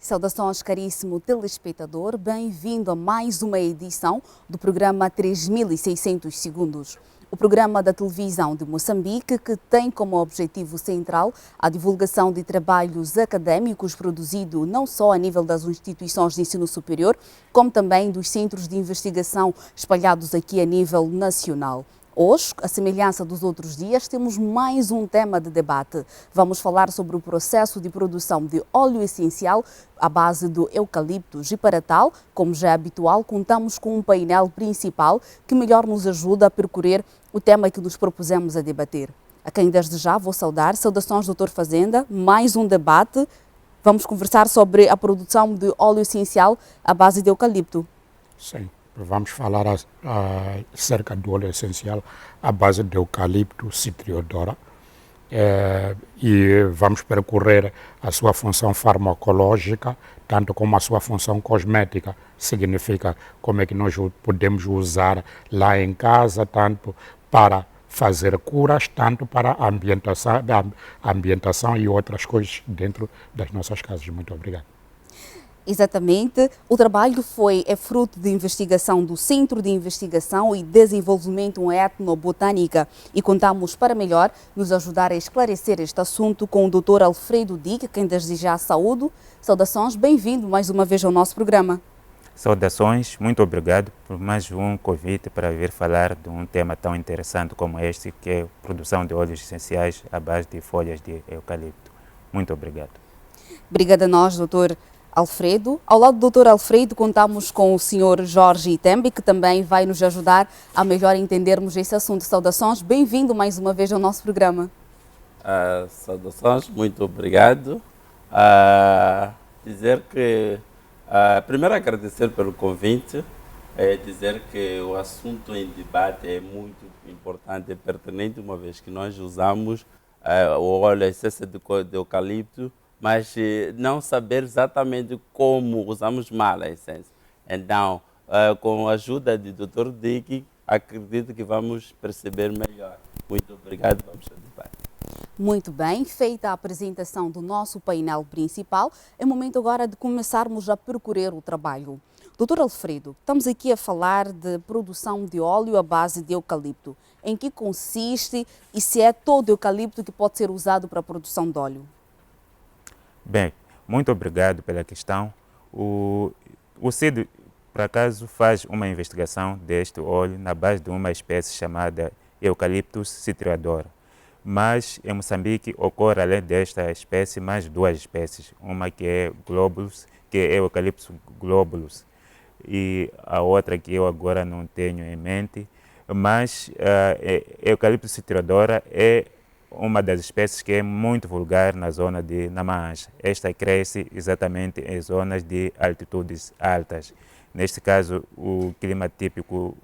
Saudações, caríssimo telespectador, bem-vindo a mais uma edição do programa 3600 Segundos. O programa da televisão de Moçambique que tem como objetivo central a divulgação de trabalhos académicos produzidos não só a nível das instituições de ensino superior, como também dos centros de investigação espalhados aqui a nível nacional. Hoje, à semelhança dos outros dias, temos mais um tema de debate. Vamos falar sobre o processo de produção de óleo essencial à base do eucaliptus e para tal, como já é habitual, contamos com um painel principal que melhor nos ajuda a percorrer o tema que nos propusemos a debater. A quem desde já vou saudar. Saudações, Dr. Fazenda. Mais um debate. Vamos conversar sobre a produção de óleo essencial à base de eucalipto. Sim. Vamos falar acerca do óleo essencial à base de eucalipto citriodora e vamos percorrer a sua função farmacológica, tanto como a sua função cosmética. Significa como é que nós podemos usar lá em casa, tanto para fazer curas, tanto para a ambientação e outras coisas dentro das nossas casas. Muito obrigado. Exatamente. O trabalho é fruto de investigação do Centro de Investigação e Desenvolvimento em Etnobotânica e contamos para melhor nos ajudar a esclarecer este assunto com o Dr. Alfredo Dick, quem desde já saúdo. Saudações, bem-vindo mais uma vez ao nosso programa. Saudações, muito obrigado por mais um convite para vir falar de um tema tão interessante como este, que é a produção de óleos essenciais à base de folhas de eucalipto. Muito obrigado. Obrigada a nós, Dr. Alfredo. Ao lado do Dr. Alfredo, contamos com o Sr. Jorge Itembe, que também vai nos ajudar a melhor entendermos esse assunto. Saudações, bem-vindo mais uma vez ao nosso programa. Saudações, muito obrigado. Primeiro agradecer pelo convite, dizer que o assunto em debate é muito importante e pertinente, uma vez que nós usamos o óleo, a essência de eucalipto, mas não saber exatamente como usamos mal a essência. Então, com a ajuda do Dr. Dick, acredito que vamos perceber melhor. Muito obrigado, vamos ao debate. Muito bem, feita a apresentação do nosso painel principal, é momento agora de começarmos a percorrer o trabalho. Dr. Alfredo, estamos aqui a falar de produção de óleo à base de eucalipto. Em que consiste e se é todo eucalipto que pode ser usado para a produção de óleo? Bem, muito obrigado pela questão. O CID, por acaso, faz uma investigação deste óleo na base de uma espécie chamada Eucaliptus citriodora. Mas em Moçambique ocorre, além desta espécie, mais duas espécies. Uma que é globulus, que é Eucaliptus globulus, e a outra que eu agora não tenho em mente. Mas Eucaliptus citriodora é uma das espécies que é muito vulgar na zona de Namancha. Esta cresce exatamente em zonas de altitudes altas. Neste caso, o clima típico,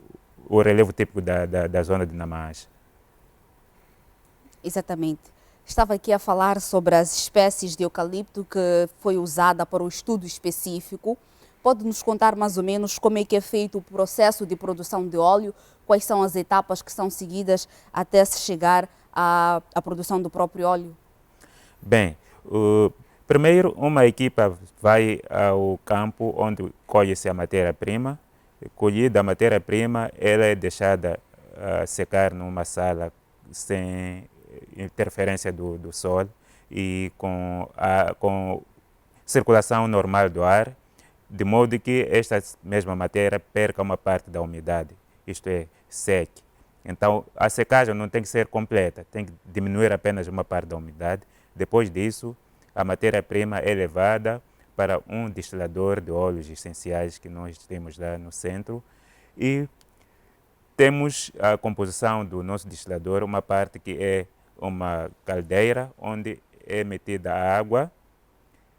o relevo típico da zona de Namancha. Exatamente. Estava aqui a falar sobre as espécies de eucalipto que foi usada para o estudo específico. Pode nos contar mais ou menos como é que é feito o processo de produção de óleo, quais são as etapas que são seguidas até se chegar à produção do próprio óleo? Bem, primeiro uma equipa vai ao campo onde colhe-se a matéria-prima. Colhida a matéria-prima, ela é deixada secar numa sala sem interferência do sol e com circulação normal do ar, de modo que esta mesma matéria perca uma parte da umidade, isto é, seque. Então, a secagem não tem que ser completa, tem que diminuir apenas uma parte da umidade. Depois disso, a matéria-prima é levada para um destilador de óleos essenciais que nós temos lá no centro e temos a composição do nosso destilador, uma parte que é uma caldeira onde é metida a água.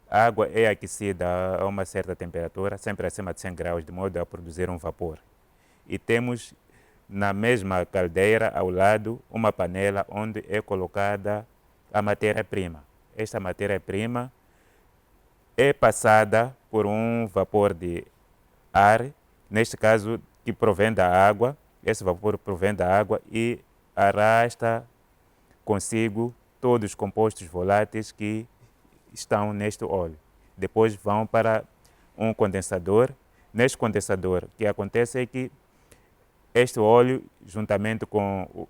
A água é aquecida a uma certa temperatura, sempre acima de 100 graus, de modo a produzir um vapor. E temos na mesma caldeira, ao lado, uma panela onde é colocada a matéria-prima. Esta matéria-prima é passada por um vapor de ar, neste caso que provém da água. Esse vapor provém da água e arrasta consigo todos os compostos voláteis que estão neste óleo. depois vão para um condensador. Neste condensador, o que acontece é que este óleo, juntamente com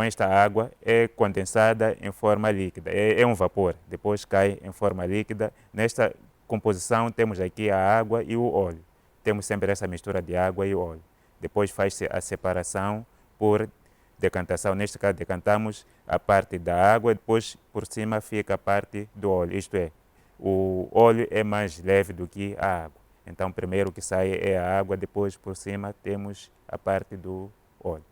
esta água, é condensada em forma líquida, é um vapor, depois cai em forma líquida. Nesta composição temos aqui a água e o óleo. Temos sempre essa mistura de água e óleo. Depois faz-se a separação por decantação. Neste caso, decantamos a parte da água e depois por cima fica a parte do óleo. Isto é, o óleo é mais leve do que a água. Então, primeiro o que sai é a água, depois por cima temos a parte do óleo.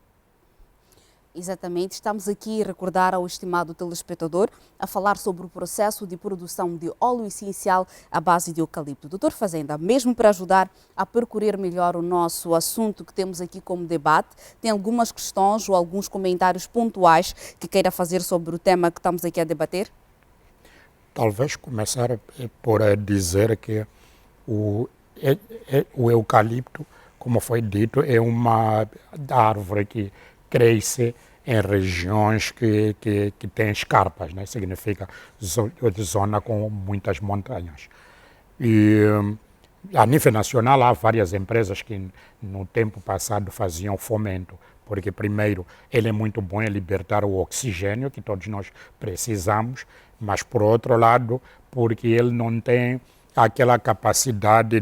Exatamente, estamos aqui a recordar ao estimado telespectador a falar sobre o processo de produção de óleo essencial à base de eucalipto. Doutor Fazenda, mesmo para ajudar a percorrer melhor o nosso assunto que temos aqui como debate, tem algumas questões ou alguns comentários pontuais que queira fazer sobre o tema que estamos aqui a debater? Talvez começar por dizer que o eucalipto, como foi dito, é uma árvore que cresce em regiões que têm escarpas, né? Significa zona com muitas montanhas. E a nível nacional há várias empresas que no tempo passado faziam fomento, porque primeiro ele é muito bom em libertar o oxigênio que todos nós precisamos, mas por outro lado, porque ele não tem aquela capacidade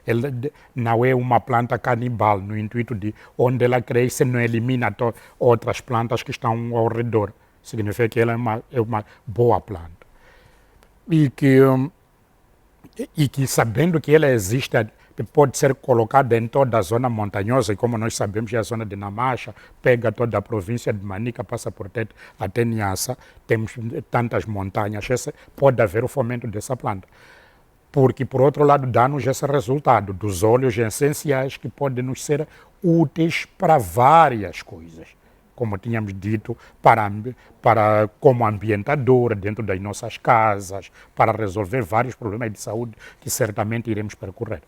ele não é uma planta canibal, no intuito de onde ela cresce não elimina outras plantas que estão ao redor. Significa que ela é uma boa planta. E que sabendo que ela existe, pode ser colocada em toda a zona montanhosa, e como nós sabemos, é a zona de Namacha, pega toda a província de Manica, passa por Tete até Niassa, temos tantas montanhas, pode haver o fomento dessa planta. Porque, por outro lado, dá-nos esse resultado dos óleos essenciais que podem nos ser úteis para várias coisas. Como tínhamos dito, como ambientador dentro das nossas casas, para resolver vários problemas de saúde que certamente iremos percorrer.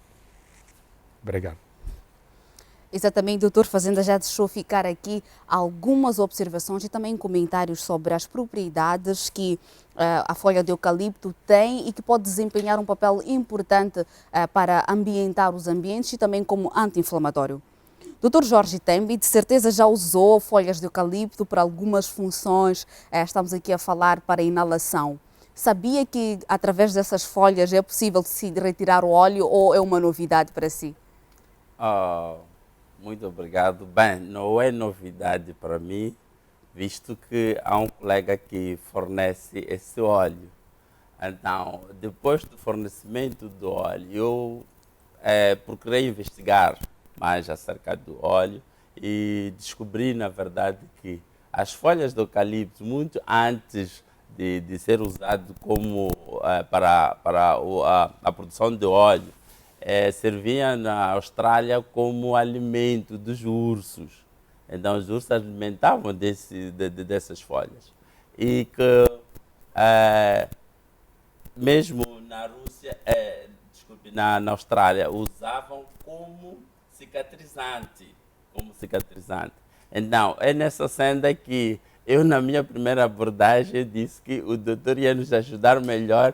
Obrigado. Exatamente, doutor Fazenda já deixou ficar aqui algumas observações e também comentários sobre as propriedades que a folha de eucalipto tem e que pode desempenhar um papel importante para ambientar os ambientes e também como anti-inflamatório. Dr. Jorge Tembi, de certeza já usou folhas de eucalipto para algumas funções, estamos aqui a falar para inalação. Sabia que através dessas folhas é possível se retirar o óleo ou é uma novidade para si? Muito obrigado. Bem, não é novidade para mim, visto que há um colega que fornece esse óleo. Então, depois do fornecimento do óleo, eu procurei investigar mais acerca do óleo e descobri, na verdade, que as folhas de eucalipto, muito antes de ser usado como para a produção de óleo, servia na Austrália como alimento dos ursos. Então, os ursos alimentavam dessas folhas. E que, mesmo na Rússia, na Austrália, usavam como cicatrizante. Então, é nessa senda que eu, na minha primeira abordagem, disse que o doutor ia nos ajudar melhor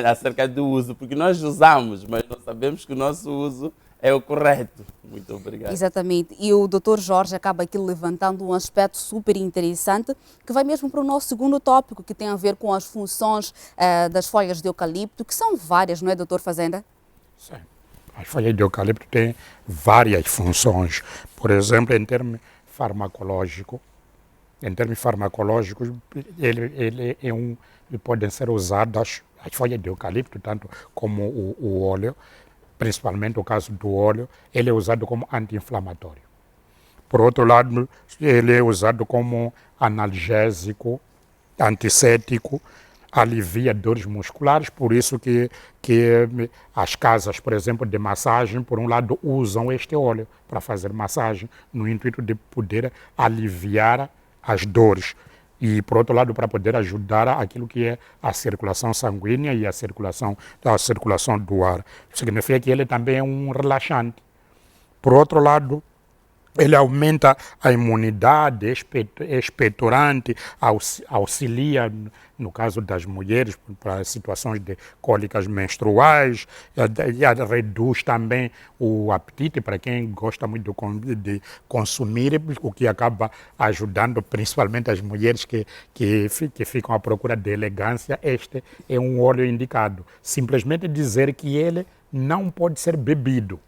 acerca do uso, porque nós usamos, mas não sabemos que o nosso uso é o correto. Muito obrigado. Exatamente. E o Dr. Jorge acaba aqui levantando um aspecto super interessante, que vai mesmo para o nosso segundo tópico, que tem a ver com as funções das folhas de eucalipto, que são várias, não é, Dr. Fazenda? Sim. As folhas de eucalipto têm várias funções. Por exemplo, em termos farmacológicos, podem ser usadas as folhas de eucalipto, tanto como o óleo, principalmente o caso do óleo, ele é usado como anti-inflamatório. Por outro lado, ele é usado como analgésico, antisséptico, alivia dores musculares, por isso que as casas, por exemplo, de massagem, por um lado, usam este óleo para fazer massagem, no intuito de poder aliviar as dores. E, por outro lado, para poder ajudar aquilo que é a circulação sanguínea e a circulação do ar. Significa que ele também é um relaxante. Por outro lado, Ele aumenta a imunidade, é expectorante, auxilia, no caso das mulheres, para situações de cólicas menstruais, reduz também o apetite para quem gosta muito de consumir, o que acaba ajudando principalmente as mulheres que ficam à procura de elegância. Este é um óleo indicado. Simplesmente dizer que ele não pode ser bebido.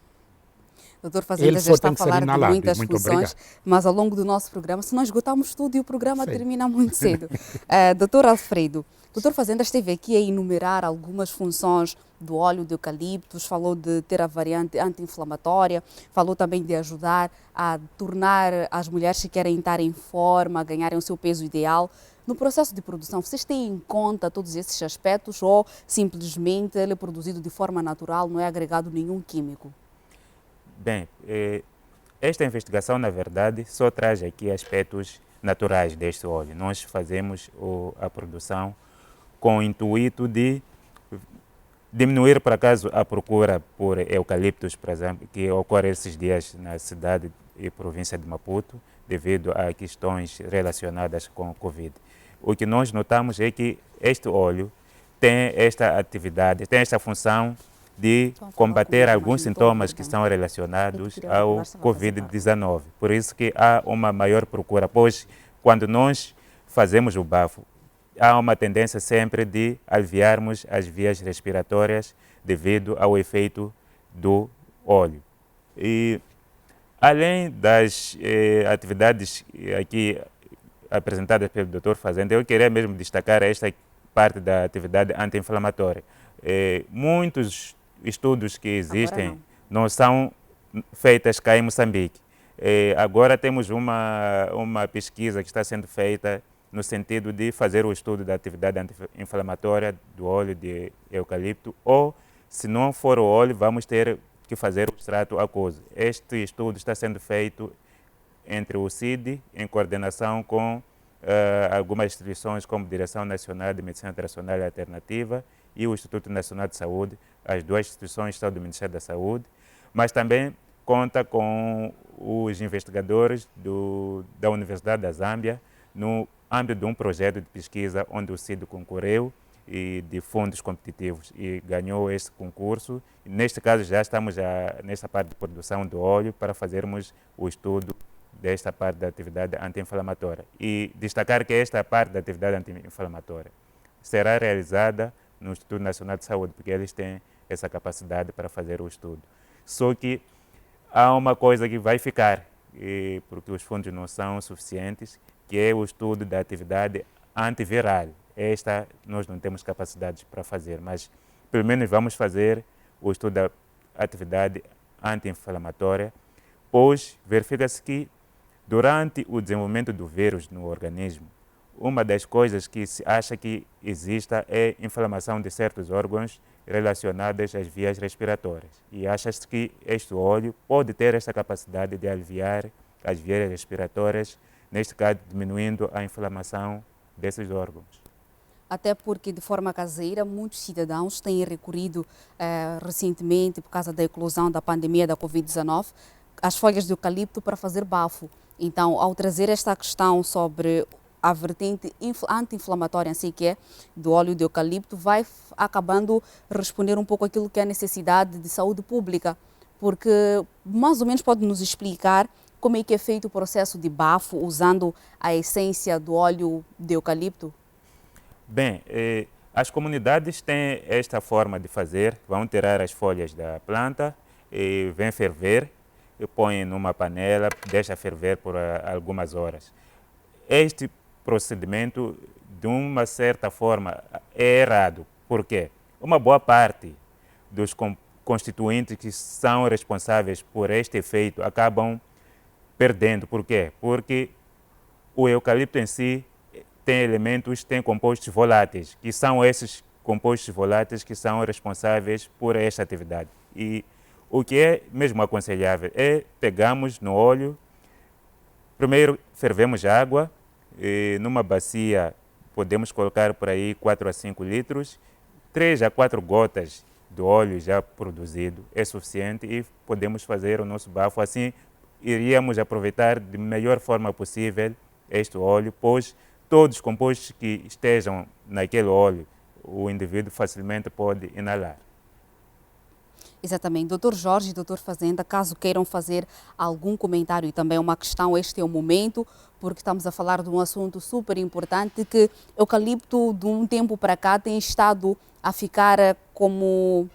Doutor Fazenda Ele já só está tem a que ser falar de inalado. muitas Muito funções, obrigado. mas ao longo do nosso programa, se nós esgotarmos tudo e o programa Sim. termina muito cedo. Doutor Alfredo, doutor Fazenda esteve aqui a enumerar algumas funções do óleo de eucaliptus, falou de ter a variante anti-inflamatória, falou também de ajudar a tornar as mulheres que querem estar em forma, a ganharem o seu peso ideal. No processo de produção, vocês têm em conta todos esses aspectos ou simplesmente ele é produzido de forma natural, não é agregado nenhum químico? Bem, esta investigação, na verdade, só traz aqui aspectos naturais deste óleo. Nós fazemos a produção com o intuito de diminuir, por acaso, a procura por eucaliptos, por exemplo, que ocorre esses dias na cidade e província de Maputo, devido a questões relacionadas com o Covid. O que nós notamos é que este óleo tem esta atividade, tem esta função de combater alguns sintomas que são relacionados ao Covid-19. Por isso que há uma maior procura, pois quando nós fazemos o bafo, há uma tendência sempre de aliviarmos as vias respiratórias devido ao efeito do óleo. E além das atividades aqui apresentadas pelo Dr. Fazenda, eu queria mesmo destacar esta parte da atividade anti-inflamatória. Muitos estudos que existem não são feitas cá em Moçambique. Agora temos uma pesquisa que está sendo feita no sentido de fazer o estudo da atividade anti-inflamatória do óleo de eucalipto, ou, se não for o óleo, vamos ter que fazer o extrato aquoso. Este estudo está sendo feito entre o CID, em coordenação com algumas instituições como Direção Nacional de Medicina Tradicional e Alternativa e o Instituto Nacional de Saúde. As duas instituições estão do Ministério da Saúde, mas também conta com os investigadores da Universidade da Zâmbia, no âmbito de um projeto de pesquisa onde o CID concorreu e de fundos competitivos e ganhou este concurso. Neste caso já estamos nesta parte de produção do óleo para fazermos o estudo desta parte da atividade anti-inflamatória. E destacar que esta parte da atividade anti-inflamatória será realizada no Instituto Nacional de Saúde, porque eles têm essa capacidade para fazer o estudo. Só que há uma coisa que vai ficar, porque os fundos não são suficientes, que é o estudo da atividade antiviral. Esta nós não temos capacidades para fazer, mas pelo menos vamos fazer o estudo da atividade anti-inflamatória, pois verifica-se que durante o desenvolvimento do vírus no organismo, uma das coisas que se acha que exista é inflamação de certos órgãos relacionados às vias respiratórias. E acha-se que este óleo pode ter essa capacidade de aliviar as vias respiratórias, neste caso diminuindo a inflamação desses órgãos. Até porque, de forma caseira, muitos cidadãos têm recorrido recentemente, por causa da eclosão da pandemia da Covid-19, às folhas de eucalipto para fazer bafo. Então, ao trazer esta questão sobre a vertente anti-inflamatória, assim que é, do óleo de eucalipto, vai acabando responder um pouco aquilo que é a necessidade de saúde pública, porque mais ou menos pode nos explicar como é que é feito o processo de bafo usando a essência do óleo de eucalipto? Bem, as comunidades têm esta forma de fazer, vão tirar as folhas da planta, vêm ferver, põem numa panela, deixa ferver por algumas horas. Este procedimento, de uma certa forma, é errado. Por quê? Uma boa parte dos constituintes que são responsáveis por este efeito acabam perdendo. Por quê? Porque o eucalipto em si tem elementos, tem compostos voláteis, que são esses compostos voláteis que são responsáveis por esta atividade. E o que é mesmo aconselhável é pegamos no óleo, primeiro fervemos água, e numa bacia podemos colocar por aí 4 a 5 litros, 3 a 4 gotas do óleo já produzido é suficiente e podemos fazer o nosso bafo assim. iríamos aproveitar de melhor forma possível este óleo, pois todos os compostos que estejam naquele óleo, o indivíduo facilmente pode inalar. Exatamente. Doutor Jorge e doutor Fazenda, caso queiram fazer algum comentário e também uma questão, este é o momento, porque estamos a falar de um assunto super importante que o eucalipto de um tempo para cá tem estado a ficar como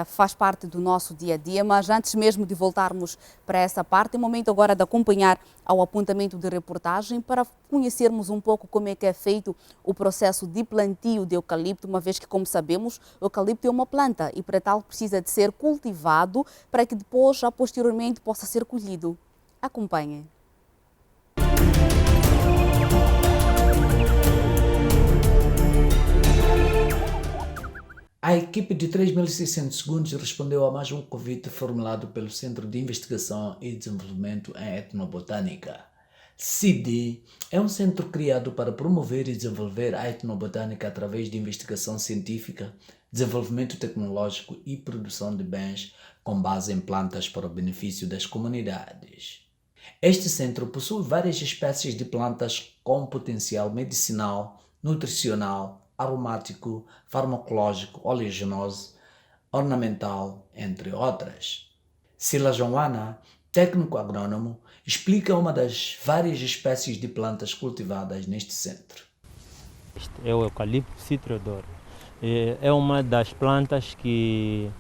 faz parte do nosso dia a dia, mas antes mesmo de voltarmos para essa parte, é momento agora de acompanhar ao apontamento de reportagem para conhecermos um pouco como é que é feito o processo de plantio de eucalipto, uma vez que, como sabemos, o eucalipto é uma planta e para tal precisa de ser cultivado para que depois, posteriormente, possa ser colhido. Acompanhem. A equipe de 3.600 segundos respondeu a mais um convite formulado pelo Centro de Investigação e Desenvolvimento em Etnobotânica. CIDI é um centro criado para promover e desenvolver a etnobotânica através de investigação científica, desenvolvimento tecnológico e produção de bens com base em plantas para o benefício das comunidades. Este centro possui várias espécies de plantas com potencial medicinal, nutricional, aromático, farmacológico, oleaginoso, ornamental, entre outras. Sila Joana, técnico agrônomo, explica uma das várias espécies de plantas cultivadas neste centro. Este é o eucalipto citriodoro. É uma das plantas que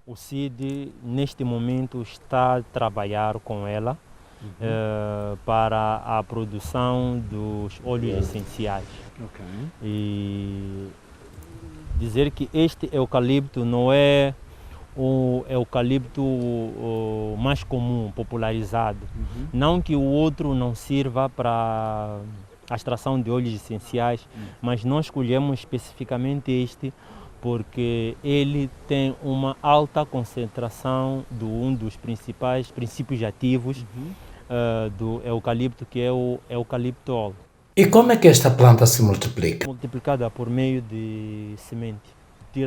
o CID, neste momento, está a trabalhar com ela para a produção dos óleos essenciais. E dizer que este eucalipto não é o eucalipto mais comum, popularizado. Não que o outro não sirva para a extração de óleos essenciais, mas nós escolhemos especificamente este porque ele tem uma alta concentração de um dos principais princípios ativos do eucalipto, que é o eucaliptol. E como é que esta planta se multiplica? Multiplicada por meio de semente.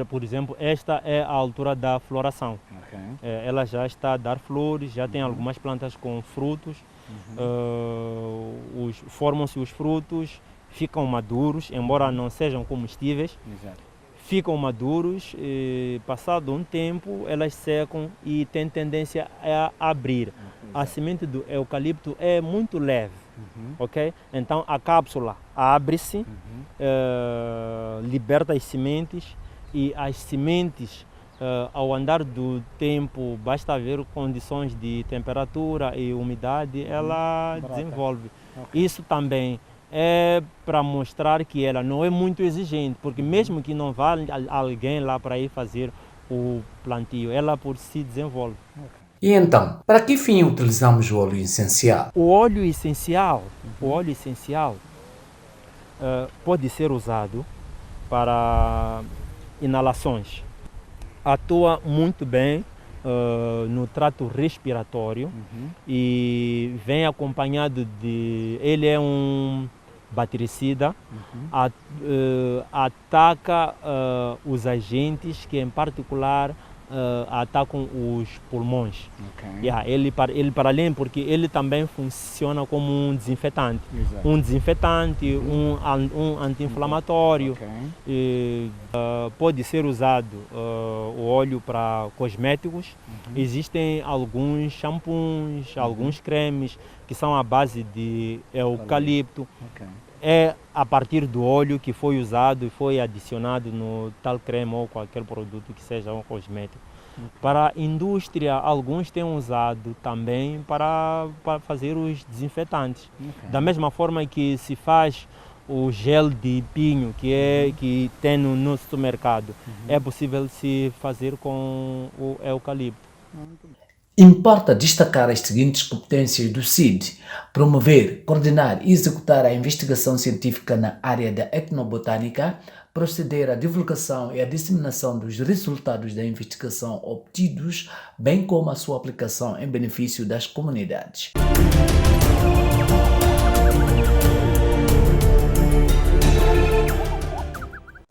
Por exemplo, esta é a altura da floração. Ela já está a dar flores, já tem algumas plantas com frutos, formam-se os frutos, ficam maduros, embora não sejam comestíveis. Ficam maduros, e passado um tempo elas secam e têm tendência a abrir. A semente do eucalipto é muito leve, ok? Então a cápsula abre-se, liberta as sementes e as sementes, ao andar do tempo, basta ver condições de temperatura e umidade, ela desenvolve. Isso também é para mostrar que ela não é muito exigente, porque mesmo que não vá alguém lá para ir fazer o plantio, ela por si desenvolve. E então, para que fim utilizamos o óleo essencial? O óleo essencial, pode ser usado para inalações. Atua muito bem no trato respiratório e vem acompanhado de... Ele é um bactericida, ataca os agentes que, em particular, atacam os pulmões. Ele para além, porque ele também funciona como um desinfetante. Um desinfetante, um anti-inflamatório. Pode ser usado o óleo para cosméticos. Existem alguns shampoos, alguns cremes que são à base de eucalipto. É a partir do óleo que foi usado e foi adicionado no tal creme ou qualquer produto que seja um cosmético. Para a indústria, alguns têm usado também para fazer os desinfetantes. Da mesma forma que se faz o gel de pinho que tem no supermercado, é possível se fazer com o eucalipto. Importa destacar as seguintes competências do CID: promover, coordenar e executar a investigação científica na área da etnobotânica, proceder à divulgação e à disseminação dos resultados da investigação obtidos, bem como a sua aplicação em benefício das comunidades.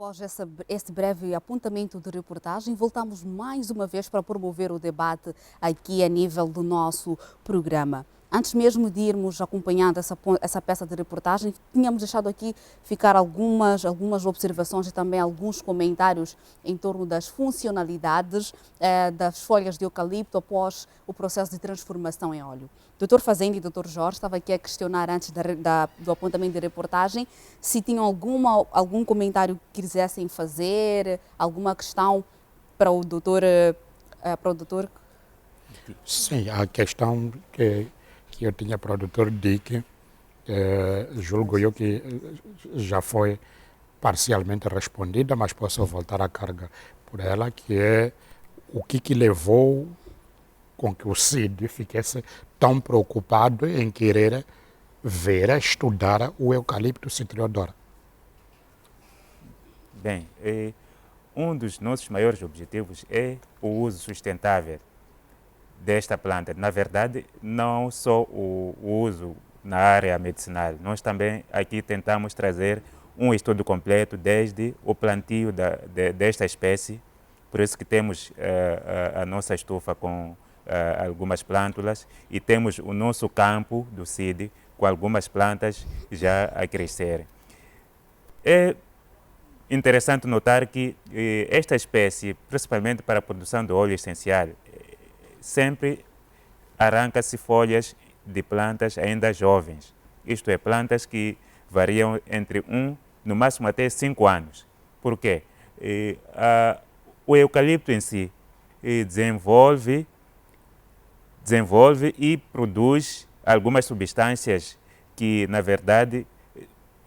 Após esse breve apontamento de reportagem, voltamos mais uma vez para promover o debate aqui a nível do nosso programa. Antes mesmo de irmos acompanhando essa peça de reportagem, tínhamos deixado aqui ficar algumas observações e também alguns comentários em torno das funcionalidades das folhas de eucalipto após o processo de transformação em óleo. Dr. Fazenda e Dr. Jorge estava aqui a questionar antes do apontamento de reportagem se tinham algum comentário que quisessem fazer, alguma questão para o doutor. Sim, a questão que eu tinha para o Dr. Dick, julgo eu que já foi parcialmente respondida, mas posso voltar a carga por ela, que é o que levou com que o CID ficasse tão preocupado em querer ver, estudar o eucalipto citriodora. Bem, um dos nossos maiores objetivos é o uso sustentável desta planta. Na verdade, não só o uso na área medicinal, nós também aqui tentamos trazer um estudo completo desde o plantio desta espécie, por isso que temos a nossa estufa com algumas plântulas e temos o nosso campo do CID com algumas plantas já a crescerem. É interessante notar que esta espécie, principalmente para a produção de óleo essencial, sempre arranca-se folhas de plantas ainda jovens, isto é, plantas que variam entre 1, no máximo até 5 anos. Por quê? O eucalipto em si desenvolve e produz algumas substâncias que, na verdade,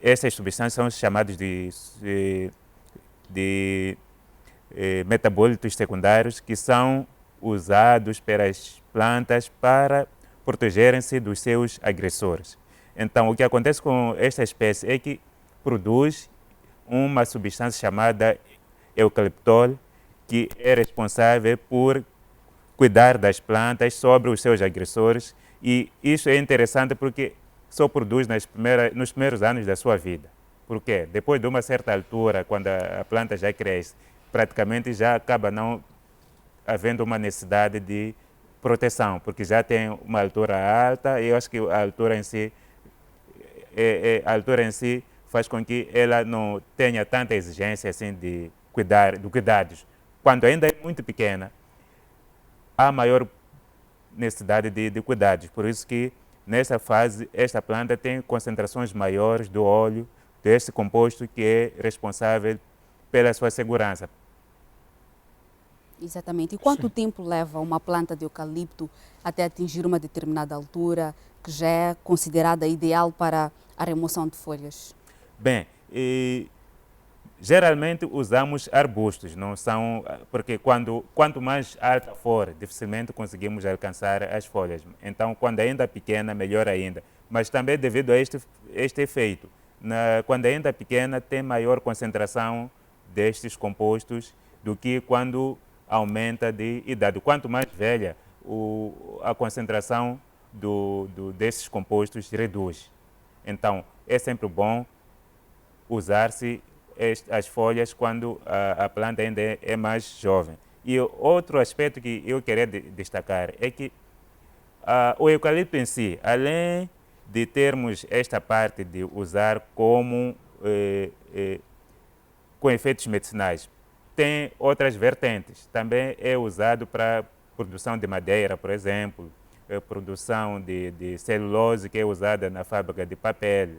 essas substâncias são chamadas de metabólitos secundários, que são usados pelas plantas para protegerem-se dos seus agressores. Então, o que acontece com esta espécie é que produz uma substância chamada eucaliptol, que é responsável por cuidar das plantas sobre os seus agressores, e isso é interessante porque só produz nos primeiros anos da sua vida. Por quê? Depois de uma certa altura, quando a planta já cresce, praticamente já acaba não havendo uma necessidade de proteção, porque já tem uma altura alta, e eu acho que a altura em si faz com que ela não tenha tanta exigência assim de cuidados. Quando ainda é muito pequena, há maior necessidade de cuidados. Por isso que nessa fase esta planta tem concentrações maiores do óleo, desse composto que é responsável pela sua segurança. Exatamente. E quanto tempo leva uma planta de eucalipto até atingir uma determinada altura, que já é considerada ideal para a remoção de folhas? Bem, geralmente usamos arbustos, não são, porque quanto mais alta for, dificilmente conseguimos alcançar as folhas. Então, quando ainda é pequena, melhor ainda. Mas também devido a este efeito, quando ainda é pequena, tem maior concentração destes compostos do que quando aumenta de idade. Quanto mais velha, a concentração desses compostos reduz. Então, é sempre bom usar-se as folhas quando a planta ainda é mais jovem. E outro aspecto que eu queria destacar é que o eucalipto em si, além de termos esta parte de usar com efeitos medicinais, tem outras vertentes. Também é usado para produção de madeira, por exemplo, produção de celulose, que é usada na fábrica de papel,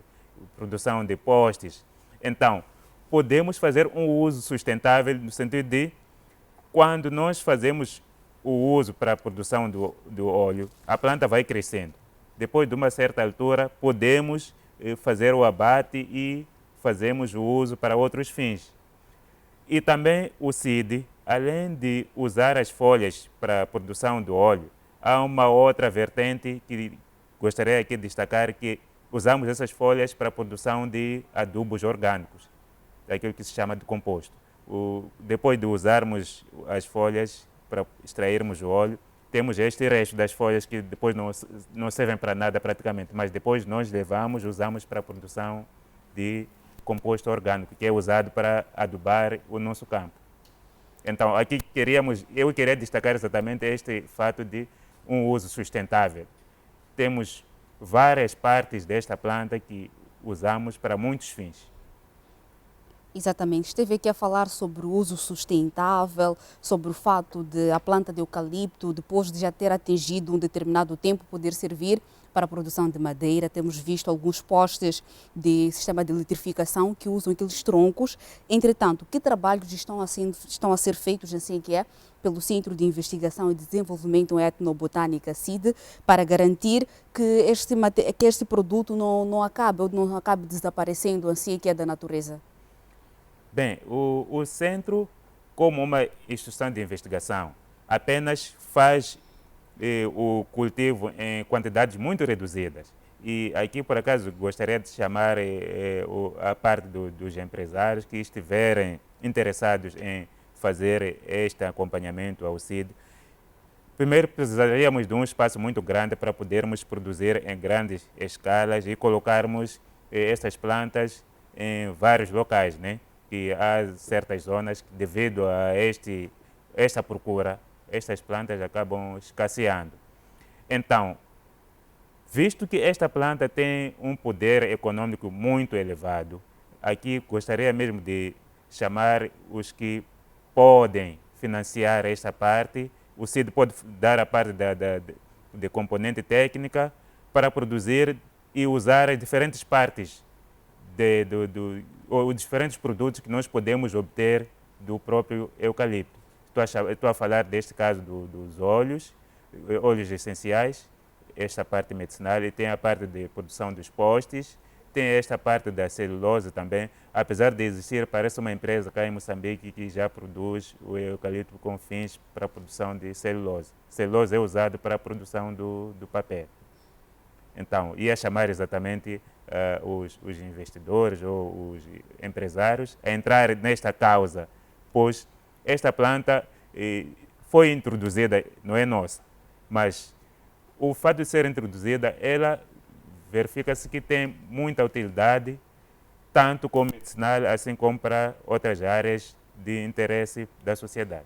produção de postes. Então, podemos fazer um uso sustentável no sentido de, quando nós fazemos o uso para a produção do óleo, a planta vai crescendo. Depois de uma certa altura, podemos fazer o abate e fazemos o uso para outros fins. E também o CID, além de usar as folhas para a produção do óleo, há uma outra vertente que gostaria aqui de destacar, que usamos essas folhas para a produção de adubos orgânicos, aquilo que se chama de composto. Depois de usarmos as folhas para extrairmos o óleo, temos este resto das folhas que depois não servem para nada praticamente, mas depois nós usamos para a produção de composto orgânico, que é usado para adubar o nosso campo. Então, aqui eu queria destacar exatamente este fato de um uso sustentável. temos várias partes desta planta que usamos para muitos fins. Exatamente. Esteve aqui a falar sobre o uso sustentável, sobre o fato de a planta de eucalipto, depois de já ter atingido um determinado tempo, poder servir para a produção de madeira. Temos visto alguns postes de sistema de eletrificação que usam aqueles troncos. Entretanto, que trabalhos estão a ser feitos, assim que é, pelo Centro de Investigação e Desenvolvimento em Etnobotânica, CID, para garantir que este produto não acabe desaparecendo, assim que é da natureza? Bem, o centro, como uma instituição de investigação, apenas faz o cultivo em quantidades muito reduzidas. E aqui, por acaso, gostaria de chamar a parte dos empresários que estiverem interessados em fazer este acompanhamento ao CID. Primeiro, precisaríamos de um espaço muito grande para podermos produzir em grandes escalas e colocarmos estas plantas em vários locais, né? Que há certas zonas que, devido a esta procura, estas plantas acabam escasseando. Então, visto que esta planta tem um poder econômico muito elevado, aqui gostaria mesmo de chamar os que podem financiar esta parte. O CID pode dar a parte de componente técnica para produzir e usar as diferentes partes ou diferentes produtos que nós podemos obter do próprio eucalipto. Estou a falar deste caso dos óleos essenciais, esta parte medicinal, e tem a parte de produção dos postes, tem esta parte da celulose também. Apesar de existir, parece uma empresa cá em Moçambique que já produz o eucalipto com fins para a produção de celulose. Celulose é usado para a produção do papel. Então, ia chamar exatamente os investidores ou os empresários a entrar nesta causa, pois esta planta foi introduzida, não é nossa, mas o fato de ser introduzida, ela verifica-se que tem muita utilidade, tanto como medicinal, assim como para outras áreas de interesse da sociedade.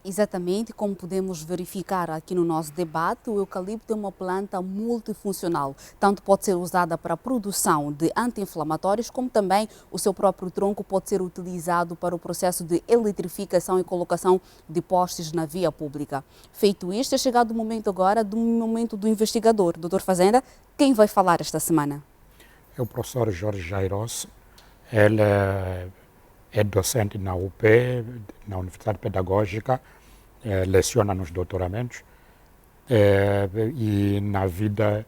Exatamente, como podemos verificar aqui no nosso debate, o eucalipto é uma planta multifuncional. Tanto pode ser usada para a produção de anti-inflamatórios, como também o seu próprio tronco pode ser utilizado para o processo de eletrificação e colocação de postes na via pública. Feito isto, é chegado o momento agora do momento do investigador. Doutor Fazenda, quem vai falar esta semana? É o professor Jorge Jairos. Ele é docente na UP, na Universidade Pedagógica, leciona nos doutoramentos e na vida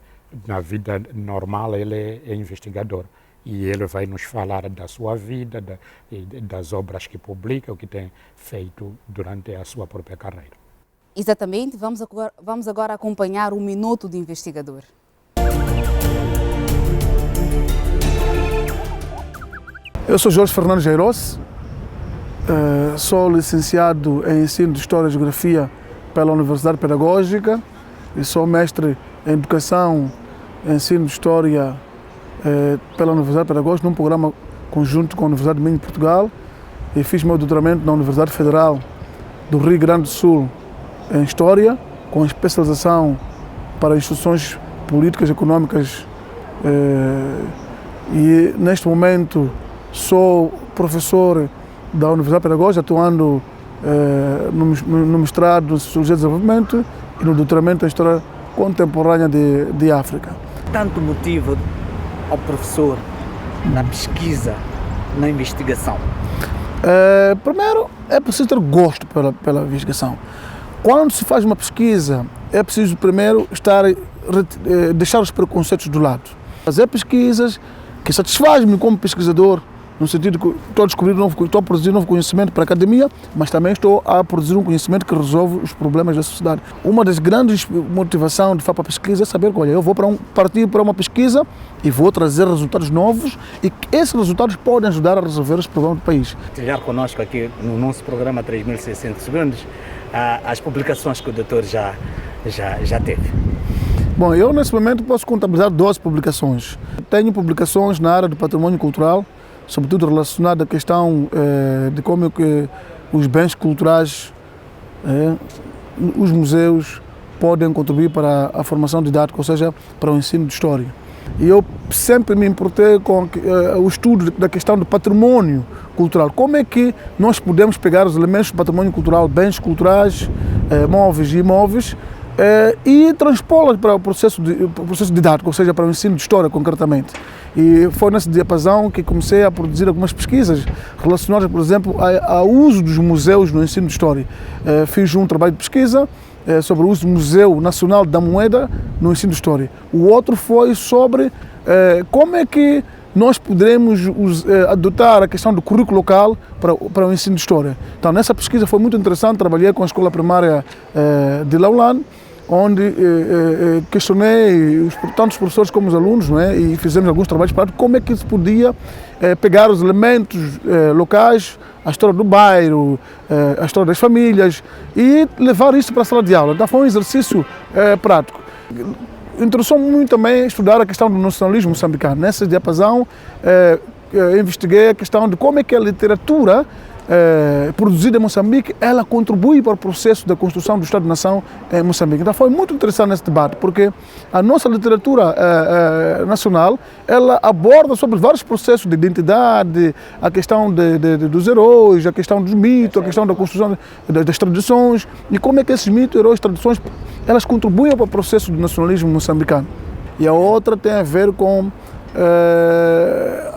normal ele é investigador. E ele vai nos falar da sua vida, das obras que publica, o que tem feito durante a sua própria carreira. Exatamente, vamos agora acompanhar o Minuto do Investigador. Eu sou Jorge Fernando Jairos, sou licenciado em Ensino de História e Geografia pela Universidade Pedagógica e sou mestre em Educação e Ensino de História pela Universidade Pedagógica num programa conjunto com a Universidade de Minho, Portugal, e fiz meu doutoramento na Universidade Federal do Rio Grande do Sul em História, com especialização para instituições políticas e económicas, e neste momento sou professor da Universidade Pedagógica, atuando no mestrado em Sociologia e Desenvolvimento e no doutoramento em História Contemporânea de África. Tanto motivo ao professor na pesquisa, na investigação? Primeiro, é preciso ter gosto pela investigação. Quando se faz uma pesquisa, é preciso primeiro deixar os preconceitos do lado. Fazer pesquisas que satisfazem-me como pesquisador, no sentido que estou a produzir novo conhecimento para a academia, mas também estou a produzir um conhecimento que resolve os problemas da sociedade. Uma das grandes motivações de fazer a pesquisa é saber que, olha, eu vou partir para uma pesquisa e vou trazer resultados novos e que esses resultados podem ajudar a resolver os problemas do país. Já conosco aqui no nosso programa 3.600 segundos, as publicações que o doutor já teve. Bom, eu nesse momento posso contabilizar 12 publicações. Tenho publicações na área do patrimônio cultural, sobretudo relacionada à questão de como que os bens culturais, os museus, podem contribuir para a formação didática, ou seja, para o ensino de história. E eu sempre me importei com o estudo da questão do património cultural. Como é que nós podemos pegar os elementos do património cultural, bens culturais, móveis e imóveis, e transpô-las para o processo didático, ou seja, para o ensino de história concretamente. E foi nesse diapasão que comecei a produzir algumas pesquisas relacionadas, por exemplo, ao uso dos museus no ensino de história. Fiz um trabalho de pesquisa sobre o uso do Museu Nacional da Moeda no ensino de história. O outro foi sobre como é que nós poderemos adotar a questão do currículo local para o ensino de história. Então, nessa pesquisa foi muito interessante, trabalhei com a escola primária de Laulan, onde questionei tanto os professores como os alunos, não é? E fizemos alguns trabalhos práticos, como é que se podia pegar os elementos locais, a história do bairro, a história das famílias e levar isso para a sala de aula. Então foi um exercício prático. Interessou muito também estudar a questão do nacionalismo moçambicano. Nessa diapasão, investiguei a questão de como é que a literatura produzida em Moçambique, ela contribui para o processo da construção do Estado-nação em Moçambique. Então foi muito interessante esse debate, porque a nossa literatura nacional, ela aborda sobre vários processos de identidade, a questão dos heróis, a questão dos mitos, a questão da construção das tradições, e como é que esses mitos, heróis, tradições, elas contribuem para o processo do nacionalismo moçambicano. E a outra tem a ver com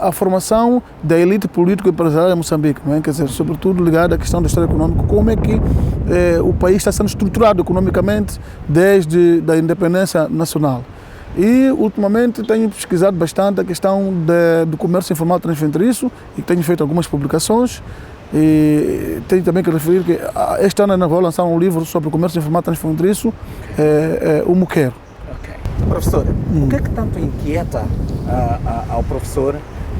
a formação da elite político-empresarial em Moçambique, não é? Quer dizer, sobretudo ligada à questão da história econômica, como é que o país está sendo estruturado economicamente desde a independência nacional. E, ultimamente, tenho pesquisado bastante a questão do comércio informal transfronteiriço e tenho feito algumas publicações. E tenho também que referir que este ano eu vou lançar um livro sobre o comércio informal transfronteiriço, o Muqueiro. Professor, o que é que tanto inquieta ao professor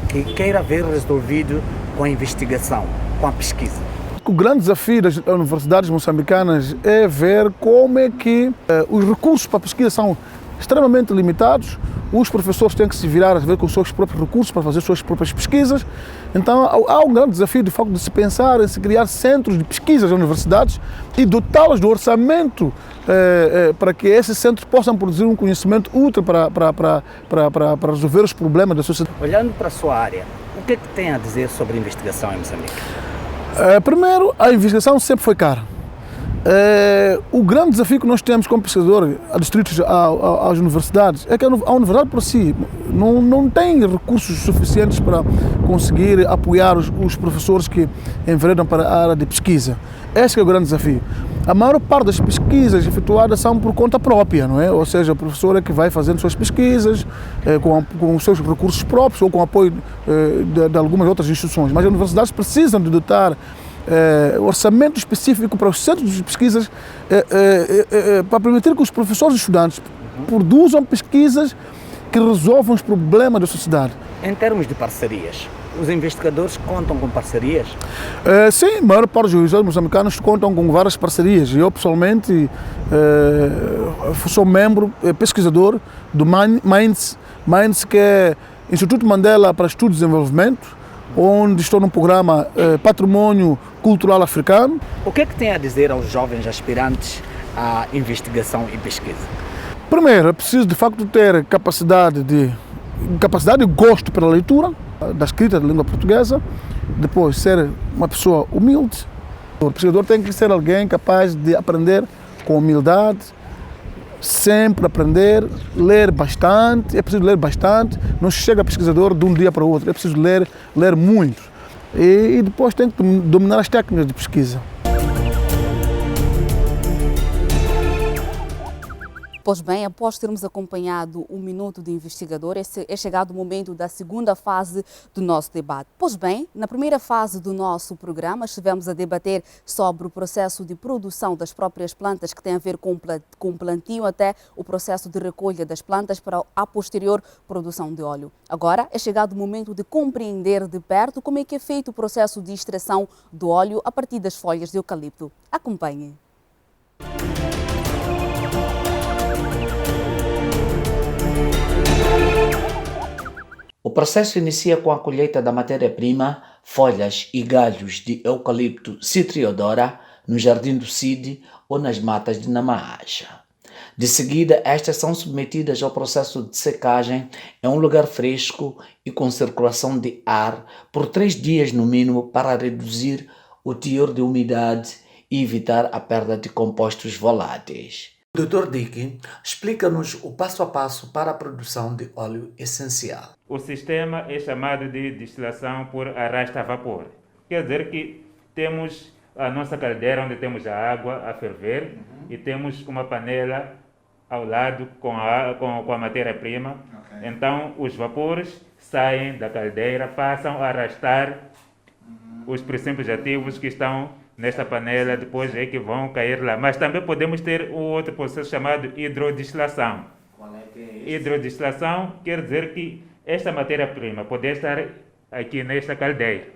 que queira ver resolvido com a investigação, com a pesquisa? O grande desafio das universidades moçambicanas é ver como é que os recursos para a pesquisa são extremamente limitados. Os professores têm que se virar a ver com os seus próprios recursos para fazer suas próprias pesquisas. Então há um grande desafio de facto de se pensar em se criar centros de pesquisas nas universidades e dotá-las do orçamento para que esses centros possam produzir um conhecimento útil para resolver os problemas da sociedade. Olhando para a sua área, o que é que tem a dizer sobre a investigação em Moçambique? Primeiro, a investigação sempre foi cara. O grande desafio que nós temos como pesquisador adstritos às universidades é que a universidade por si não tem recursos suficientes para conseguir apoiar os professores que enveredam para a área de pesquisa. Esse é o grande desafio. A maior parte das pesquisas efetuadas são por conta própria, não é? Ou seja, o professor é que vai fazendo suas pesquisas com os seus recursos próprios ou com o apoio de algumas outras instituições. Mas as universidades precisam de dotar orçamento específico para os centros de pesquisas para permitir que os professores e estudantes produzam pesquisas que resolvam os problemas da sociedade. Em termos de parcerias, os investigadores contam com parcerias? Sim, a maior parte dos universidades moçambicanos contam com várias parcerias. Eu, pessoalmente, sou membro, pesquisador do MINDS, que é Instituto Mandela para Estudo e Desenvolvimento, onde estou num programa Patrimônio Cultural Africano. O que é que tem a dizer aos jovens aspirantes à investigação e pesquisa? Primeiro, é preciso de facto ter capacidade e gosto pela leitura, da escrita da língua portuguesa. Depois, ser uma pessoa humilde. O pesquisador tem que ser alguém capaz de aprender com humildade, sempre aprender, ler bastante. É preciso ler bastante, não chega pesquisador de um dia para o outro, é preciso ler muito. E depois tem que dominar as técnicas de pesquisa. Pois bem, após termos acompanhado o Minuto de Investigador, é chegado o momento da segunda fase do nosso debate. Pois bem, na primeira fase do nosso programa, estivemos a debater sobre o processo de produção das próprias plantas, que tem a ver com o plantio até o processo de recolha das plantas para a posterior produção de óleo. Agora é chegado o momento de compreender de perto como é que é feito o processo de extração do óleo a partir das folhas de eucalipto. Acompanhe. O processo inicia com a colheita da matéria-prima, folhas e galhos de eucalipto citriodora no jardim do Cid ou nas matas de Namaacha. De seguida, estas são submetidas ao processo de secagem em um lugar fresco e com circulação de ar por 3 dias no mínimo para reduzir o teor de umidade e evitar a perda de compostos voláteis. Dr. Dick, explica-nos o passo a passo para a produção de óleo essencial. O sistema é chamado de destilação por arrasta a vapor. Quer dizer que temos a nossa caldeira onde temos a água a ferver e temos uma panela ao lado com a matéria-prima. Então os vapores saem da caldeira, passam a arrastar os princípios ativos que estão nesta panela, depois é que vão cair lá. Mas também podemos ter um outro processo chamado hidrodistilação. Qual é que é esse? Hidrodistilação quer dizer que esta matéria-prima pode estar aqui nesta caldeira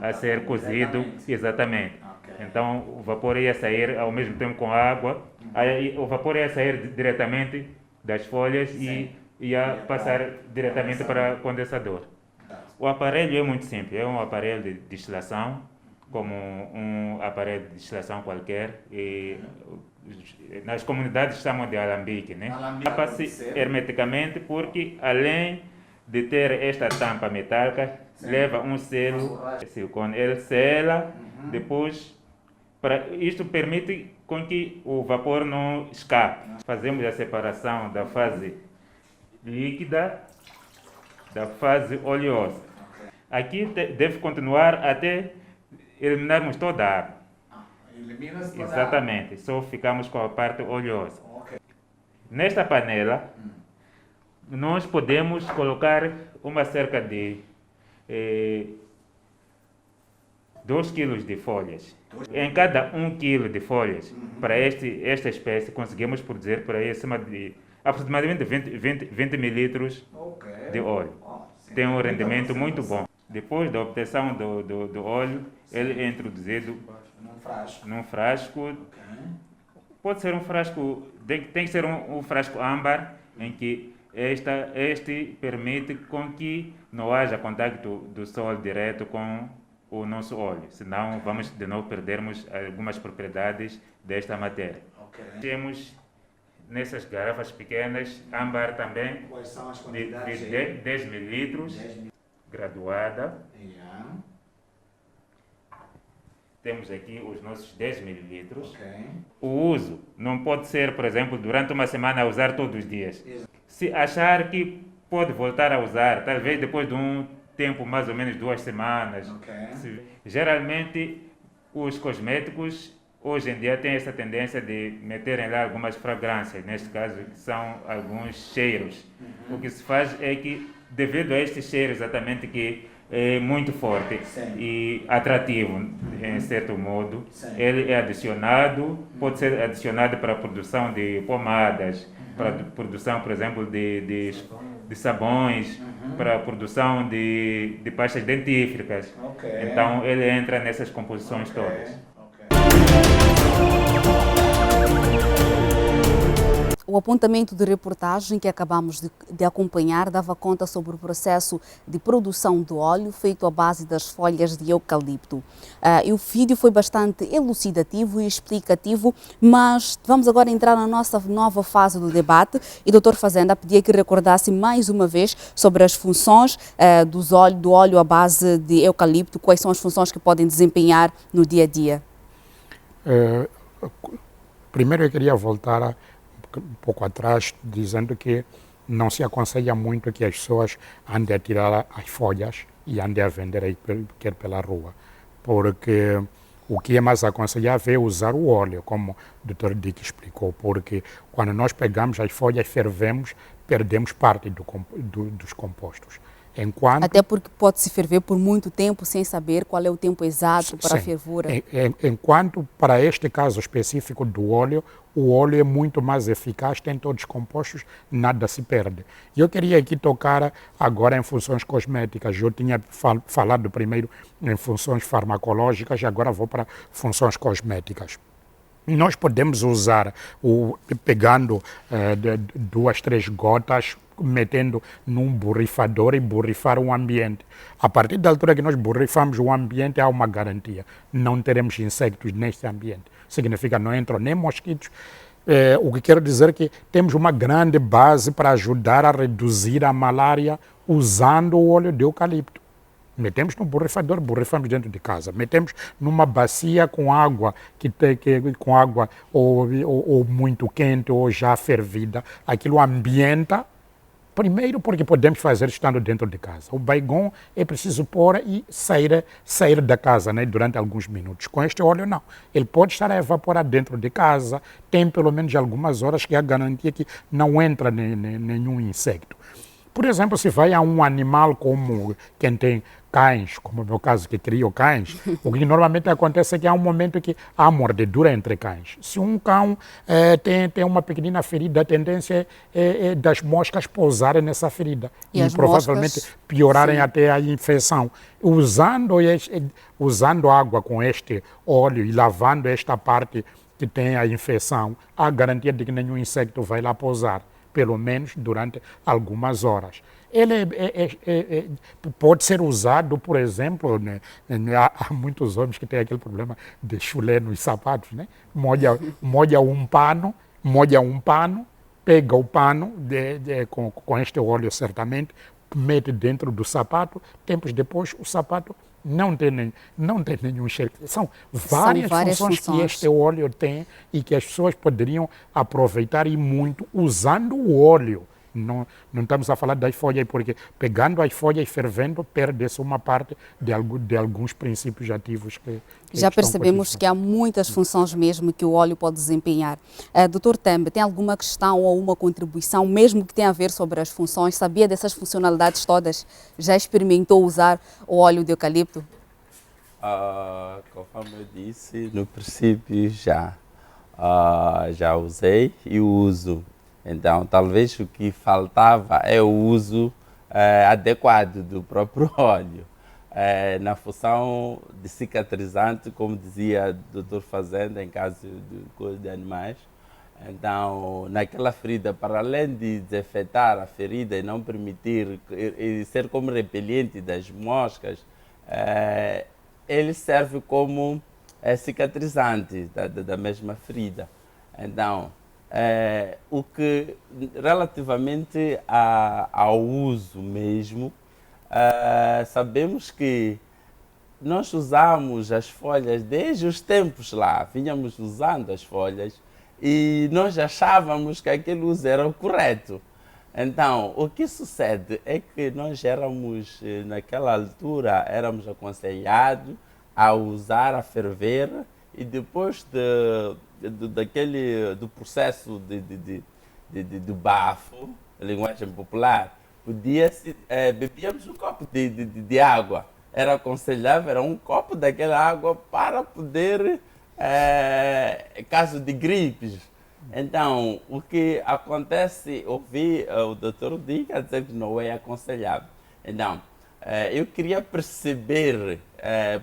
a ser cozido, exatamente. Então o vapor ia sair ao mesmo tempo com a água, aí o vapor ia sair diretamente das folhas e ia passar diretamente para o condensador. O aparelho é muito simples, é um aparelho de destilação, como um aparelho de destilação qualquer, e nas comunidades chamam de alambique, né? Tapa-se hermeticamente porque além de ter esta tampa metálica, leva um selo de silicone, ele sela, depois isto permite com que o vapor não escape. Fazemos a separação da fase líquida da fase oleosa. Aqui deve continuar até eliminarmos toda a água. Elimina-se toda Exatamente, só ficamos com a parte oleosa. Nesta panela, nós podemos colocar uma cerca de 2 kg de folhas. Em cada 1 kg de folhas, para esta espécie, conseguimos produzir por aí acima de aproximadamente 20 mililitros de óleo. Tem um rendimento muito bom. Depois da obtenção do óleo, ele é introduzido num frasco. Pode ser um frasco, tem que ser um frasco âmbar, em que este permite com que não haja contato do sol direto com o nosso óleo, senão vamos de novo perdermos algumas propriedades desta matéria. Temos nessas garrafas pequenas, âmbar também, Quais são as de quantidades? 10 mililitros, graduada. Temos aqui os nossos 10 mililitros. O uso não pode ser, por exemplo, durante uma semana a usar todos os dias. Se achar que pode voltar a usar, talvez depois de um tempo mais ou menos 2 semanas. Geralmente, os cosméticos hoje em dia têm essa tendência de meterem lá algumas fragrâncias, neste caso são alguns cheiros. O que se faz é que, devido a estes cheiros exatamente, que é muito forte e atrativo, em certo modo, ele é adicionado, pode ser adicionado para a produção de pomadas, para a produção, por exemplo, de sabões, para a produção de pastas dentífricas. Então, ele entra nessas composições todas. O apontamento de reportagem que acabamos de acompanhar dava conta sobre o processo de produção do óleo feito à base das folhas de eucalipto. E o vídeo foi bastante elucidativo e explicativo, mas vamos agora entrar na nossa nova fase do debate e o Dr. Fazenda pedia que recordasse mais uma vez sobre as funções do óleo à base de eucalipto, quais são as funções que podem desempenhar no dia a dia. Primeiro eu queria voltar um pouco atrás, dizendo que não se aconselha muito que as pessoas andem a tirar as folhas e andem a vender aí pela rua, porque o que é mais aconselhável é usar o óleo, como o Dr. Dick explicou, porque quando nós pegamos as folhas, fervemos, perdemos parte dos compostos. Até porque pode-se ferver por muito tempo sem saber qual é o tempo exato para a fervura. Enquanto, para este caso específico do óleo, o óleo é muito mais eficaz, tem todos os compostos, nada se perde. Eu queria aqui tocar agora em funções cosméticas. Eu tinha falado primeiro em funções farmacológicas e agora vou para funções cosméticas. Nós podemos usar, pegando 2, 3 gotas, metendo num borrifador e borrifar o ambiente. A partir da altura que nós borrifamos o ambiente, há uma garantia. Não teremos insectos neste ambiente. Significa não entram nem mosquitos. O que quero dizer é que temos uma grande base para ajudar a reduzir a malária usando o óleo de eucalipto. Metemos no borrifador, borrifamos dentro de casa. Metemos numa bacia com água, com água ou muito quente ou já fervida. Aquilo ambienta. Primeiro porque podemos fazer estando dentro de casa. O Baygon é preciso pôr e sair da casa, né, durante alguns minutos. Com este óleo não. Ele pode estar a evaporar dentro de casa, tem pelo menos algumas horas que é a garantia que não entra nenhum insecto. Por exemplo, se vai a um animal como quem tem cães, como é o meu caso que crio cães, o que normalmente acontece é que há um momento que há mordedura entre cães. Se um cão tem uma pequenina ferida, a tendência é das moscas pousarem nessa ferida e provavelmente piorarem sim, até a infecção. Usando água com este óleo e lavando esta parte que tem a infecção, há garantia de que nenhum insecto vai lá pousar, pelo menos durante algumas horas. Ele pode ser usado, por exemplo, né, há muitos homens que têm aquele problema de chulé nos sapatos, né? Molha um pano, pega o pano com este óleo certamente, mete dentro do sapato, tempos depois o sapato não tem nenhum cheiro. São várias funções que este óleo tem e que as pessoas poderiam aproveitar e muito usando o óleo. Não estamos a falar das folhas, porque pegando as folhas e fervendo, perde-se uma parte de alguns princípios ativos que já percebemos que há muitas funções mesmo que o óleo pode desempenhar. Dr. Tembe, tem alguma questão ou uma contribuição, mesmo que tenha a ver sobre as funções? Sabia dessas funcionalidades todas? Já experimentou usar o óleo de eucalipto? Conforme eu disse, no princípio já usei e uso. Então, talvez o que faltava é o uso adequado do próprio óleo. Na função de cicatrizante, como dizia o Dr. Fazenda, em caso de animais. Então, naquela ferida, para além de desinfetar a ferida e não permitir, e ser como repelente das moscas, ele serve como cicatrizante da mesma ferida. Então, o que relativamente ao uso mesmo, sabemos que nós usamos as folhas desde os tempos lá, vínhamos usando as folhas e nós achávamos que aquele uso era o correto. Então, o que sucede é que nós naquela altura, éramos aconselhados a usar a ferver e depois do processo do bafo, linguagem popular, bebíamos um copo de água. Era aconselhável, era um copo daquela água para poder, caso de gripes. Então, o que acontece, ouvi o doutor Dica dizer que não é aconselhável. Então, eu queria perceber,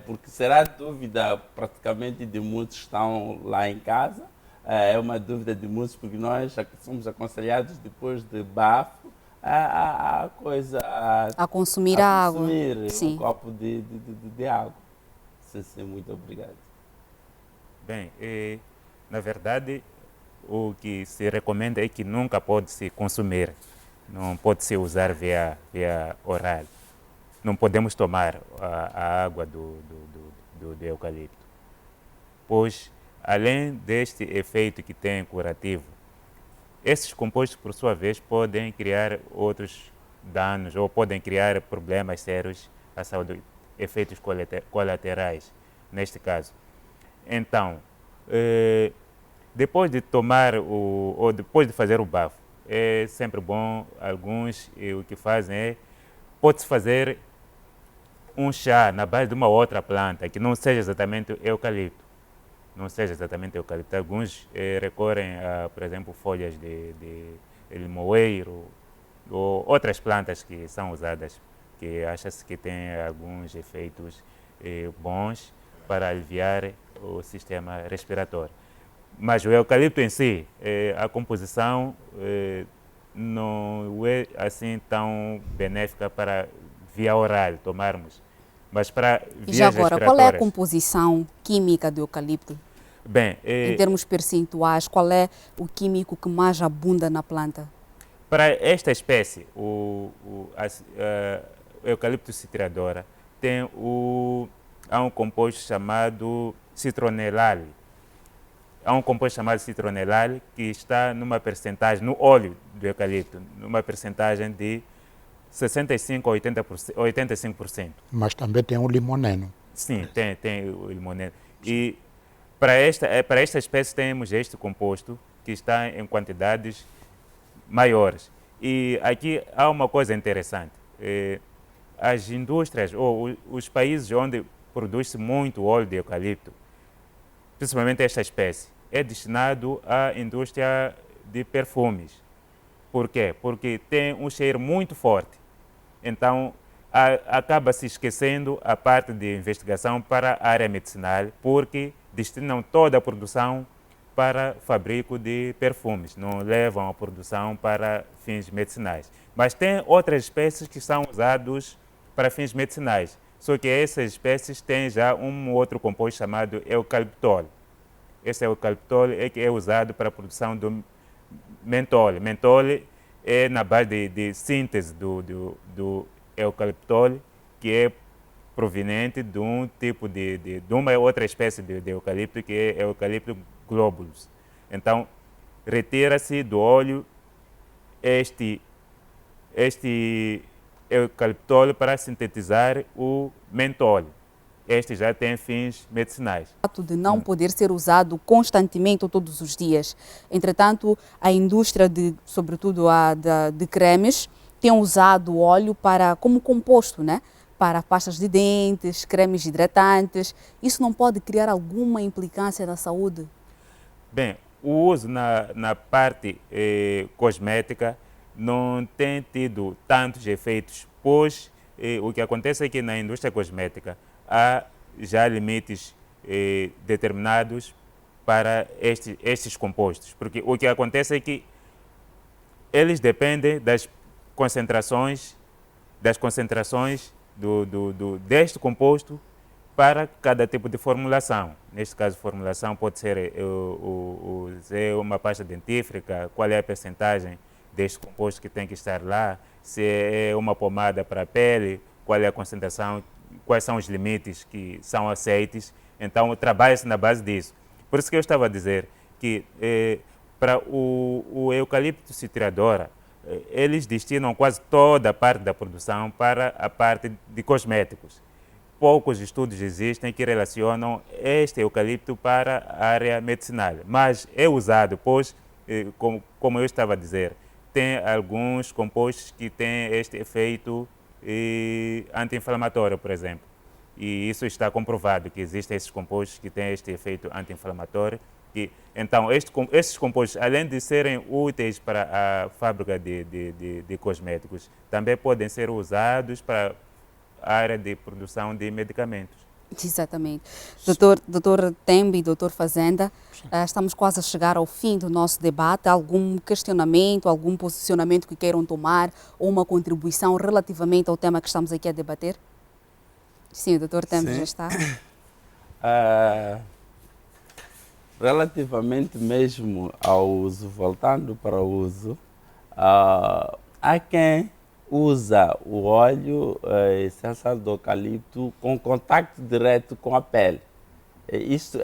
porque será dúvida praticamente de muitos que estão lá em casa, é uma dúvida de muitos, porque nós somos aconselhados depois de bafo a consumir a água. Um copo de água. Sim, muito obrigado. Bem, na verdade, o que se recomenda é que nunca pode se consumir, não pode se usar via oral. Não podemos tomar a água do eucalipto, pois, além deste efeito que tem curativo, esses compostos, por sua vez, podem criar outros danos ou podem criar problemas sérios à saúde, efeitos colaterais, neste caso. Então, depois de tomar ou depois de fazer o bafo, é sempre bom, alguns o que fazem pode-se fazer um chá na base de uma outra planta, que não seja exatamente eucalipto. Alguns recorrem a, por exemplo, folhas de limoeiro ou outras plantas que são usadas, que acha-se que têm alguns efeitos bons para aliviar o sistema respiratório. Mas o eucalipto em si, a composição não é assim tão benéfica para via oral tomarmos, mas para vias respiratórias. E já agora, qual é a composição química do eucalipto? Bem, Em termos percentuais, qual é o químico que mais abunda na planta? para esta espécie, Eucalyptus citradora, há um composto chamado citronelal. Há um composto chamado citronelal que está numa percentagem, no óleo do eucalipto, numa percentagem de 65% a 85%. Mas também tem o limoneno. Sim, tem o limoneno. E para esta espécie temos este composto que está em quantidades maiores. E aqui há uma coisa interessante. As indústrias, ou os países onde produz-se muito óleo de eucalipto, principalmente esta espécie, é destinado à indústria de perfumes. Por quê? Porque tem um cheiro muito forte. Então, acaba se esquecendo a parte de investigação para a área medicinal, porque destinam toda a produção para fabrico de perfumes, não levam a produção para fins medicinais. Mas tem outras espécies que são usadas para fins medicinais, só que essas espécies têm já um outro composto chamado eucaliptol. Esse eucaliptol é que é usado para a produção do mentol. Mentol é na base de síntese do eucaliptol, que é proveniente de um tipo de uma outra espécie de eucalipto, que é Eucalyptus globulus. Então, retira-se do óleo este eucaliptol para sintetizar o mentol. Este já tem fins medicinais. O fato de não poder ser usado constantemente ou todos os dias. Entretanto, a indústria, sobretudo de cremes, tem usado o óleo como composto, né? Para pastas de dentes, cremes hidratantes. Isso não pode criar alguma implicância na saúde? Bem, o uso na parte cosmética não tem tido tantos efeitos, pois o que acontece é que na indústria cosmética há já limites determinados para estes compostos, porque o que acontece é que eles dependem das concentrações deste composto para cada tipo de formulação. Neste caso, formulação pode ser uma pasta dentífrica, qual é a percentagem deste composto que tem que estar lá, se é uma pomada para a pele, qual é a concentração, quais são os limites que são aceitos. Então, trabalha-se na base disso. Por isso que eu estava a dizer que para o eucalipto citradora, eles destinam quase toda a parte da produção para a parte de cosméticos. Poucos estudos existem que relacionam este eucalipto para a área medicinal, mas é usado, pois, como eu estava a dizer, tem alguns compostos que têm este efeito anti-inflamatório, por exemplo. E isso está comprovado, que existem esses compostos que têm este efeito anti-inflamatório. Então, esses compostos, além de serem úteis para a fábrica de cosméticos, também podem ser usados para a área de produção de medicamentos. Exatamente. Doutor Tembi, doutor Fazenda, estamos quase a chegar ao fim do nosso debate. Algum questionamento, algum posicionamento que queiram tomar ou uma contribuição relativamente ao tema que estamos aqui a debater? Sim, o doutor Tembi já está. Relativamente mesmo ao uso, voltando para o uso, há quem usa o óleo essencial do eucalipto com contato direto com a pele. Isto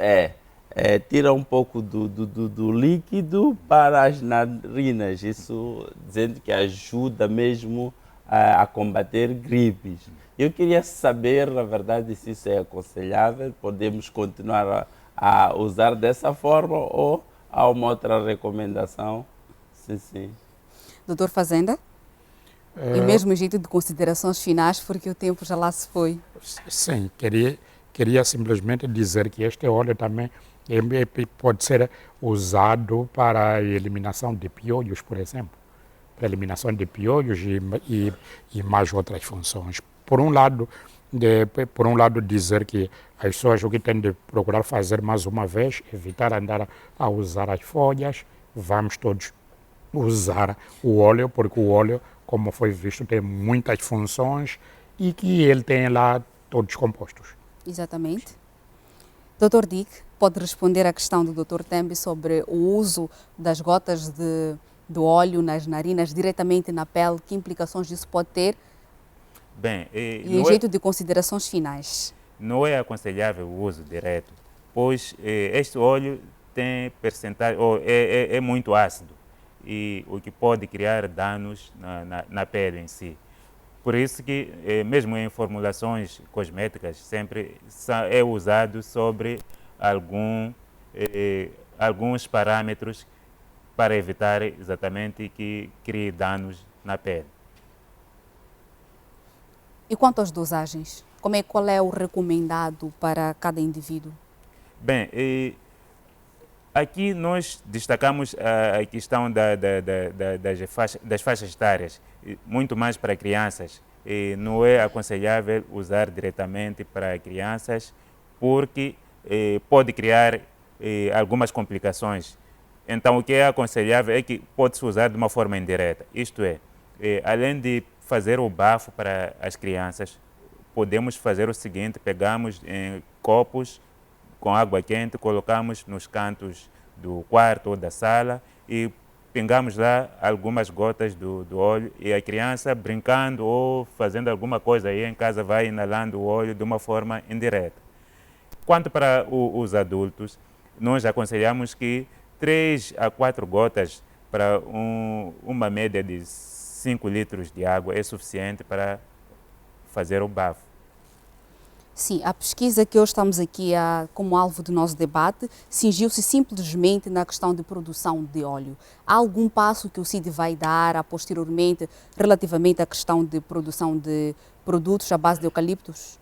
tira um pouco do líquido para as narinas, isso dizendo que ajuda mesmo a combater gripes. Eu queria saber, na verdade, se isso é aconselhável, podemos continuar a usar dessa forma ou há uma outra recomendação? Sim. Doutor Fazenda? E mesmo jeito de considerações finais, porque o tempo já lá se foi. Sim, queria simplesmente dizer que este óleo também pode ser usado para a eliminação de piolhos, por exemplo. Para a eliminação de piolhos e mais outras funções. Por um lado, dizer que as pessoas o que têm de procurar fazer mais uma vez, evitar andar a usar as folhas, vamos todos usar o óleo, porque o óleo, como foi visto, tem muitas funções e que ele tem lá todos compostos. Exatamente. Dr. Dick, pode responder à questão do Dr. Tembi sobre o uso das gotas de óleo nas narinas diretamente na pele, que implicações isso pode ter? Bem, E em jeito de considerações finais. Não é aconselhável o uso direto, pois este óleo tem percentagem, é muito ácido, e o que pode criar danos na pele em si. Por isso que, mesmo em formulações cosméticas, sempre é usado sobre alguns parâmetros para evitar exatamente que crie danos na pele. E quanto às dosagens? Qual é o recomendado para cada indivíduo? Bem, aqui nós destacamos a questão das faixas etárias, muito mais para crianças. Não é aconselhável usar diretamente para crianças, porque pode criar algumas complicações. Então, o que é aconselhável é que pode-se usar de uma forma indireta. Isto é, além de fazer o bafo para as crianças, podemos fazer o seguinte: pegamos em copos com água quente, colocamos nos cantos do quarto ou da sala e pingamos lá algumas gotas do óleo, e a criança, brincando ou fazendo alguma coisa aí em casa, vai inalando o óleo de uma forma indireta. Quanto para os adultos, nós aconselhamos que 3 a 4 gotas para uma média de 5 litros de água é suficiente para fazer o bafo. Sim, a pesquisa que hoje estamos aqui como alvo do nosso debate cingiu-se simplesmente na questão de produção de óleo. Há algum passo que o CID vai dar posteriormente relativamente à questão de produção de produtos à base de eucaliptos?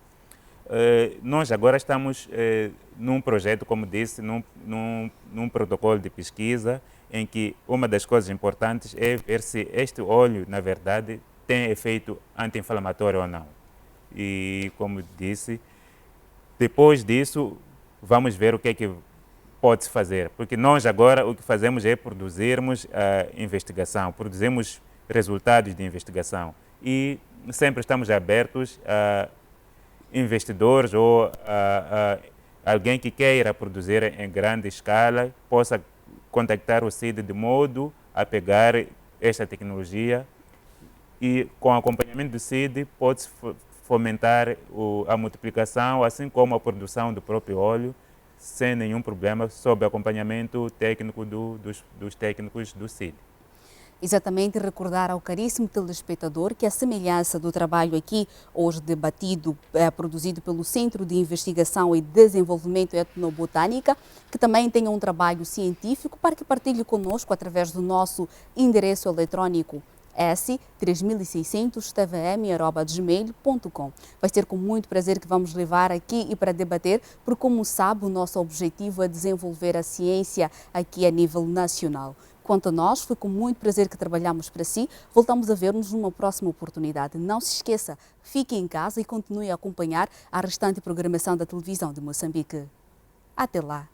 Nós agora estamos num projeto, como disse, num protocolo de pesquisa, em que uma das coisas importantes é ver se este óleo, na verdade, tem efeito anti-inflamatório ou não. E, como disse, depois disso, vamos ver o que é que pode-se fazer. Porque nós agora o que fazemos é produzirmos a investigação, produzimos resultados de investigação. E sempre estamos abertos a investidores ou a alguém que queira produzir em grande escala, possa contactar o CID de modo a pegar esta tecnologia, e com acompanhamento do CID pode-se fomentar a multiplicação, assim como a produção do próprio óleo, sem nenhum problema, sob acompanhamento técnico dos técnicos do CID. Exatamente, recordar ao caríssimo telespectador que a semelhança do trabalho aqui hoje debatido, produzido pelo Centro de Investigação e Desenvolvimento Etnobotânica, que também tem um trabalho científico, para que partilhe conosco através do nosso endereço eletrônico s3600tvm@gmail.com. Vai ser com muito prazer que vamos levar aqui e para debater, porque, como sabe, o nosso objetivo é desenvolver a ciência aqui a nível nacional. Quanto a nós, foi com muito prazer que trabalhamos para si. Voltamos a ver-nos numa próxima oportunidade. Não se esqueça, fique em casa e continue a acompanhar a restante programação da televisão de Moçambique. Até lá!